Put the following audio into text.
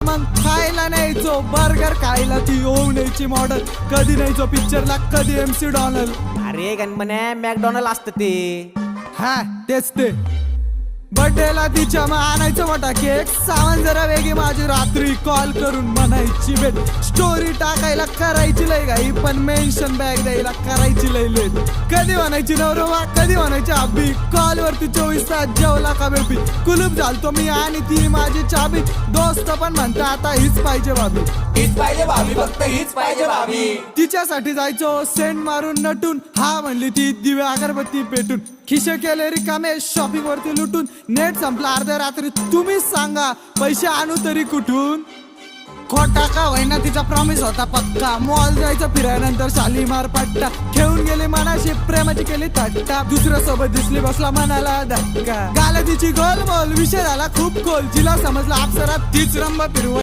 मग खायला न्यायचो बर्गर खायला, ती होऊ न्यायची मॉडल. कधी न्यायचो पिक्चरला, कधी MC डॉनल्ड. अरे गणपण्या मॅकडॉनल्ड असतं ते. हा तेच ते. बर्थडेला तिच्या मग आणायचं मोठा केक. सामान जरा वेगळी माझी, रात्री कॉल करून म्हणायची भेट. स्टोरी टाकायला करायची लय घाई, पण मेन्शन बॅग द्यायला करायची लय लेट. कधी म्हणायची नवरोबा, कधी म्हणायची अब्बी. कॉल वरती 24 तास जेवला का बेबी. कुलूप झालतो मी आणि ती माझी चाबी. दोस्त पण म्हणता आता हीच पाहिजे भाभी, हीच पाहिजे भाभी, फक्त हीच पाहिजे भाभी. तिच्यासाठी जायचो सेंट मारून नटून. हा म्हणली ती दिव्या अगरबत्ती पेटून. खिशे केले रिकामे शॉपिंग वरती लुटून. नेट संपला अर्ध्या रात्री, तुम्हीच सांगा पैसे आणू तरी कुठून. खोटा का होईना तिचा प्रॉमिस होता पक्का. मॉल जायचं फिरायनंतर शालीमार पट्टा. खेळून गेली मनाशी, प्रेमाची केली थट्टा. दुसऱ्या सोबत दिसली बसला मनाला धक्का. गाला तिची गोल मोल, विषय झाला खूप खोल. जिला समजला अप्सरा तीच रंब फिरव.